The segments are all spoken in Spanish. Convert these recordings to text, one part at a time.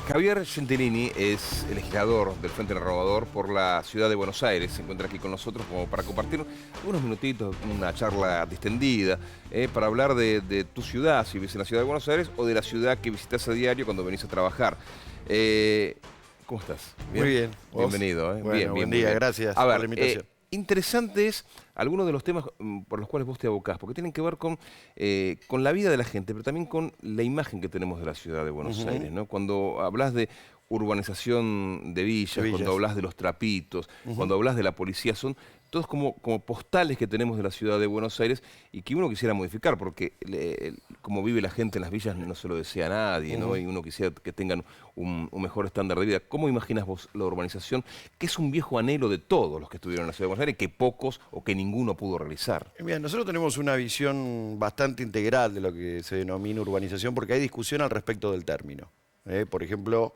Javier Gentilini es el legislador del Frente Renovador por la ciudad de Buenos Aires. Se encuentra aquí con nosotros como para compartir unos minutitos, una charla distendida, para hablar de tu ciudad, si vives en la ciudad de Buenos Aires, o de la ciudad que visitas a diario cuando venís a trabajar. ¿Cómo estás? ¿Bien? Muy bien. Bienvenido. Bueno, bien, buen día, gracias por la invitación. Interesante es algunos de los temas por los cuales vos te abocás, porque tienen que ver con la vida de la gente, pero también con la imagen que tenemos de la ciudad de Buenos Aires, ¿no? Cuando hablas de urbanización de villas, cuando hablas de los trapitos, cuando hablas de la policía, son todos como postales que tenemos de la ciudad de Buenos Aires y que uno quisiera modificar, porque como vive la gente en las villas no se lo desea a nadie, ¿no? Y uno quisiera que tengan un mejor estándar de vida. ¿Cómo imaginas vos la urbanización, que es un viejo anhelo de todos los que estuvieron en la ciudad de Buenos Aires, que pocos o que ninguno pudo realizar? Bien, nosotros tenemos una visión bastante integral de lo que se denomina urbanización, porque hay discusión al respecto del término. Por ejemplo,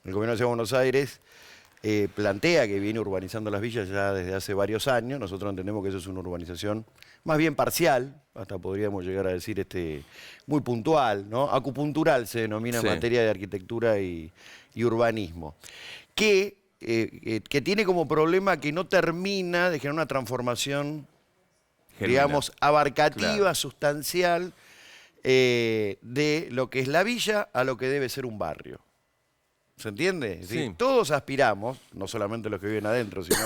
el gobierno de la Ciudad de Buenos Aires plantea que viene urbanizando las villas ya desde hace varios años. Nosotros entendemos que eso es una urbanización más bien parcial, hasta podríamos llegar a decir muy puntual, ¿no? Acupuntural se denomina en materia de arquitectura y urbanismo, que tiene como problema que no termina de generar una transformación, digamos, abarcativa, sustancial, de lo que es la villa a lo que debe ser un barrio. ¿Se entiende? Sí. Todos aspiramos, no solamente los que viven adentro, sino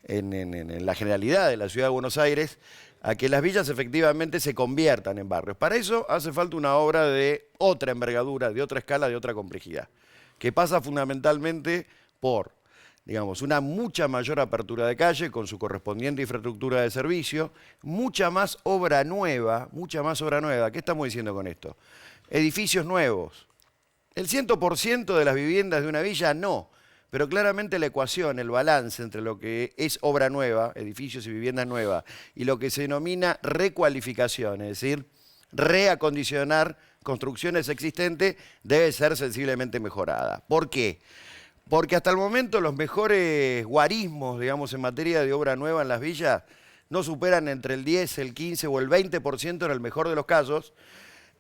en la generalidad de la ciudad de Buenos Aires, a que las villas efectivamente se conviertan en barrios. Para eso hace falta una obra de otra envergadura, de otra escala, de otra complejidad, que pasa fundamentalmente por, digamos, una mucha mayor apertura de calle con su correspondiente infraestructura de servicio, mucha más obra nueva, mucha más obra nueva. ¿Qué estamos diciendo con esto? Edificios nuevos. El 100% de las viviendas de una villa no, pero claramente la ecuación, el balance entre lo que es obra nueva, edificios y viviendas nuevas, y lo que se denomina recualificación, es decir, reacondicionar construcciones existentes, debe ser sensiblemente mejorada. ¿Por qué? Porque hasta el momento los mejores guarismos, digamos, en materia de obra nueva en las villas, no superan entre el 10, el 15 o el 20% en el mejor de los casos,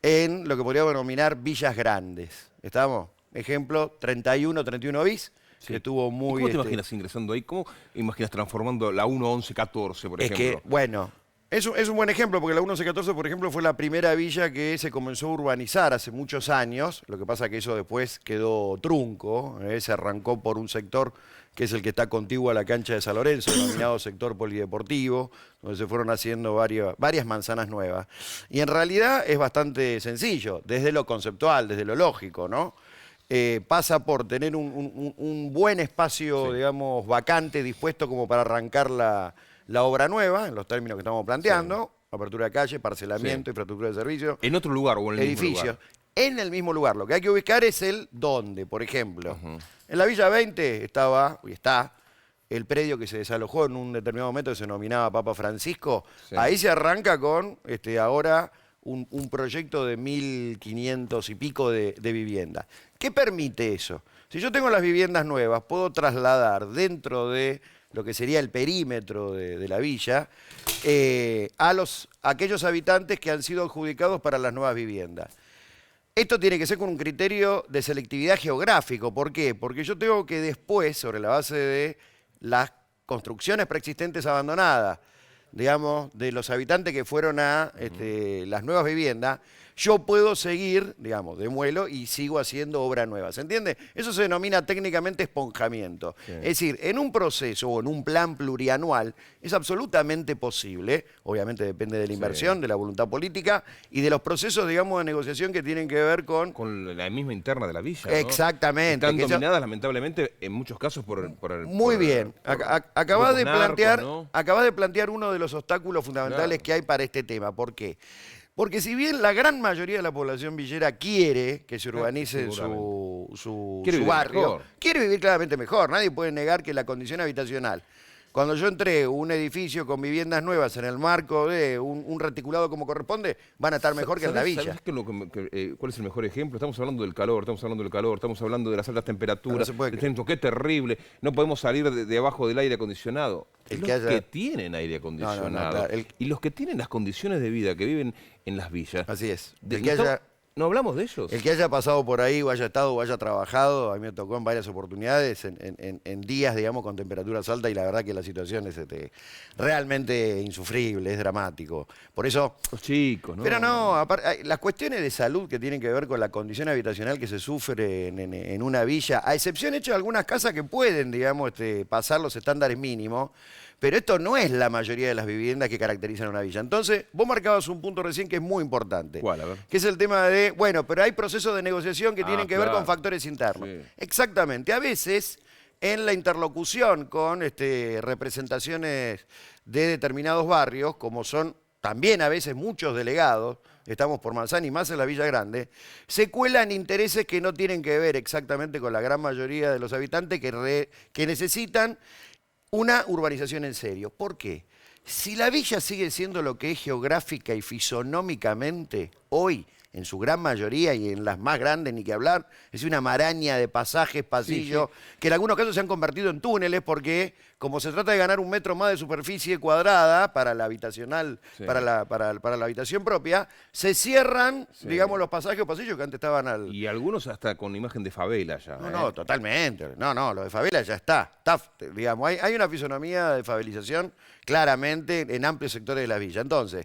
en lo que podríamos denominar villas grandes. ¿Estamos? Ejemplo, 31 bis, que estuvo muy... ¿Cómo te imaginas ingresando ahí? ¿Cómo imaginas transformando la 1-11-14, por ejemplo? Es que, bueno, es un buen ejemplo, porque la 1-11-14, por ejemplo, fue la primera villa que se comenzó a urbanizar hace muchos años. Lo que pasa es que eso después quedó trunco, se arrancó por un sector que es el que está contiguo a la cancha de San Lorenzo, denominado sector polideportivo, donde se fueron haciendo varias manzanas nuevas. Y en realidad es bastante sencillo, desde lo conceptual, desde lo lógico, ¿no? Pasa por tener un buen espacio, digamos, vacante, dispuesto como para arrancar la obra nueva, en los términos que estamos planteando, apertura de calle, parcelamiento, infraestructura de servicio. ¿En otro lugar o en el mismo lugar? En el mismo lugar. Lo que hay que ubicar es el dónde, por ejemplo. En la Villa 20 estaba, y está, el predio que se desalojó en un determinado momento que se denominaba Papa Francisco. Ahí se arranca con ahora un proyecto de 1.500 y pico de viviendas. ¿Qué permite eso? Si yo tengo las viviendas nuevas, puedo trasladar dentro de lo que sería el perímetro de la villa, a aquellos habitantes que han sido adjudicados para las nuevas viviendas. Esto tiene que ser con un criterio de selectividad geográfico. ¿Por qué? Porque yo tengo que después, sobre la base de las construcciones preexistentes abandonadas, digamos, de los habitantes que fueron a las nuevas viviendas, yo puedo seguir, digamos, demuelo y sigo haciendo obra nueva. ¿Se entiende? Eso se denomina técnicamente esponjamiento. Es decir, en un proceso o en un plan plurianual es absolutamente posible, obviamente depende de la inversión, de la voluntad política y de los procesos, digamos, de negociación que tienen que ver con la misma interna de la villa, ¿no? Exactamente. Están dominadas, lamentablemente, en muchos casos por el Muy bien. Acabas de plantear uno de los obstáculos fundamentales que hay para este tema. ¿Por qué? Porque si bien la gran mayoría de la población villera quiere que se urbanice su barrio, quiere vivir claramente mejor. Nadie puede negar que la condición habitacional, cuando yo entrego un edificio con viviendas nuevas en el marco de un reticulado como corresponde, van a estar mejor que en la villa. ¿Sabés cuál es el mejor ejemplo? Estamos hablando del calor, estamos hablando de las altas temperaturas, qué terrible, no podemos salir de abajo del aire acondicionado. Que tienen aire acondicionado y los que tienen las condiciones de vida, que viven en las villas. Así es. ¿No hablamos de ellos? El que haya pasado por ahí o haya estado o haya trabajado, a mí me tocó en varias oportunidades, en días, digamos, con temperaturas altas y la verdad que la situación es realmente insufrible, es dramático. Por eso... Los chicos, ¿no? Pero no, las cuestiones de salud que tienen que ver con la condición habitacional que se sufre en una villa, a excepción hecho de algunas casas que pueden, digamos, pasar los estándares mínimos, pero esto no es la mayoría de las viviendas que caracterizan una villa. Entonces, vos marcabas un punto recién que es muy importante. ¿Cuál? A ver. Que es el tema de, bueno, pero hay procesos de negociación que tienen que ver claro. con factores internos. Sí. Exactamente. A veces, en la interlocución con representaciones de determinados barrios, como son también a veces muchos delegados, estamos por Manzana y más en la Villa Grande, se cuelan intereses que no tienen que ver exactamente con la gran mayoría de los habitantes que necesitan una urbanización en serio. ¿Por qué? Si la villa sigue siendo lo que es geográfica y fisonómicamente hoy, en su gran mayoría y en las más grandes ni que hablar, es una maraña de pasajes, pasillos, que en algunos casos se han convertido en túneles porque como se trata de ganar 1 metro más de superficie cuadrada para la habitacional, para la habitación propia, se cierran, digamos, los pasajes o pasillos que antes estaban al... Y algunos hasta con imagen de favela ya. No, totalmente. No, lo de favela ya está. Digamos, hay una fisonomía de favelización claramente en amplios sectores de la villa. Entonces,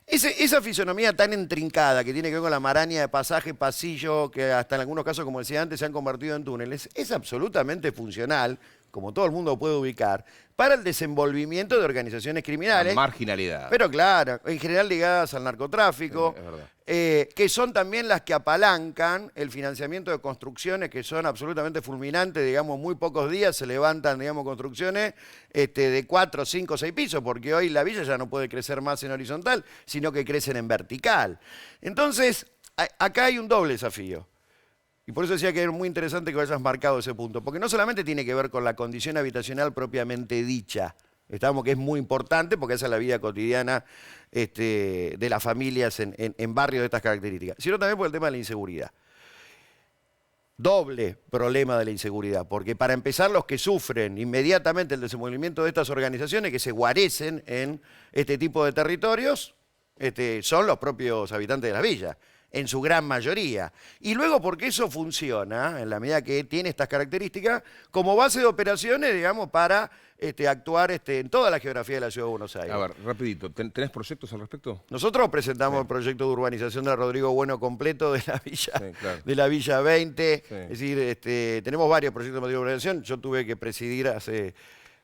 esa fisonomía tan intrincada que tiene que ver con la maraña de pasaje, pasillo, que hasta en algunos casos, como decía antes, se han convertido en túneles, es absolutamente funcional, como todo el mundo puede ubicar, para el desenvolvimiento de organizaciones criminales. La marginalidad. Pero claro, en general ligadas al narcotráfico, es verdad. Que son también las que apalancan el financiamiento de construcciones que son absolutamente fulminantes, digamos, muy pocos días se levantan, digamos, construcciones de 4, 5, 6 pisos, porque hoy la villa ya no puede crecer más en horizontal, sino que crecen en vertical. Entonces, acá hay un doble desafío. Y por eso decía que es muy interesante que hayas marcado ese punto, porque no solamente tiene que ver con la condición habitacional propiamente dicha, que es muy importante porque esa es la vida cotidiana de las familias en barrios de estas características, sino también por el tema de la inseguridad. Doble problema de la inseguridad, porque para empezar los que sufren inmediatamente el desenvolvimiento de estas organizaciones que se guarecen en este tipo de territorios son los propios habitantes de la villa, en su gran mayoría. Y luego porque eso funciona, en la medida que tiene estas características, como base de operaciones, digamos, para actuar en toda la geografía de la Ciudad de Buenos Aires. A ver, rapidito, ¿tenés proyectos al respecto? Nosotros presentamos el proyecto de urbanización de Rodrigo Bueno completo de la Villa, claro. de la Villa 20. Sí. Es decir, tenemos varios proyectos de urbanización. Yo tuve que presidir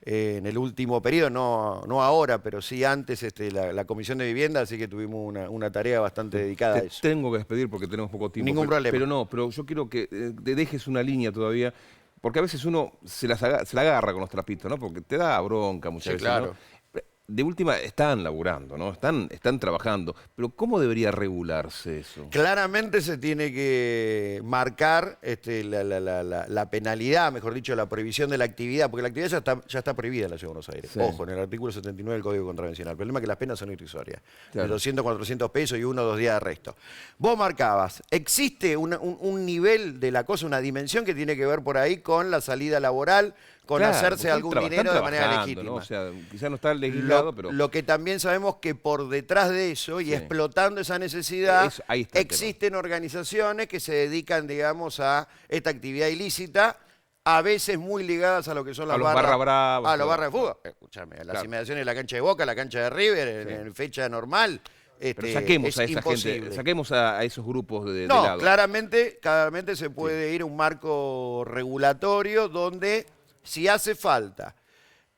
en el último periodo, no ahora, pero sí antes, la Comisión de Vivienda, así que tuvimos una tarea bastante dedicada a eso. Tengo que despedir porque tenemos poco tiempo. Ningún problema. Pero yo quiero que te dejes una línea todavía, porque a veces uno se la agarra con los trapitos, ¿no? Porque te da bronca muchas veces, claro. ¿no? De última, están laburando, ¿no? Están trabajando. Pero ¿cómo debería regularse eso? Claramente se tiene que marcar la penalidad, mejor dicho, la prohibición de la actividad, porque la actividad ya está prohibida en la Ciudad de Buenos Aires. Sí. Ojo, en el artículo 79 del Código Contravencional. El problema es que las penas son irrisorias. Claro. De 200, 400 pesos y 1 o 2 días de arresto. Vos marcabas, existe un nivel de la cosa, una dimensión que tiene que ver por ahí con la salida laboral, con hacerse algún dinero de manera legítima. ¿no? O sea, quizás no está legislado, pero... Lo que también sabemos que por detrás de eso y explotando esa necesidad, ahí está existen organizaciones que se dedican, digamos, a esta actividad ilícita, a veces muy ligadas a lo que son las barra bravas. A las barras de fútbol. Escúchame, a las inmediaciones de la cancha de Boca, la cancha de River, en fecha normal. Pero saquemos a esa gente, saquemos a esos grupos de lado. Claramente se puede ir a un marco regulatorio donde, si hace falta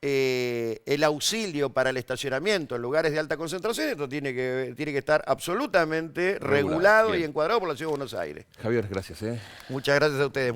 el auxilio para el estacionamiento en lugares de alta concentración, esto tiene que estar absolutamente regulado y encuadrado por la Ciudad de Buenos Aires. Javier, gracias. Muchas gracias a ustedes.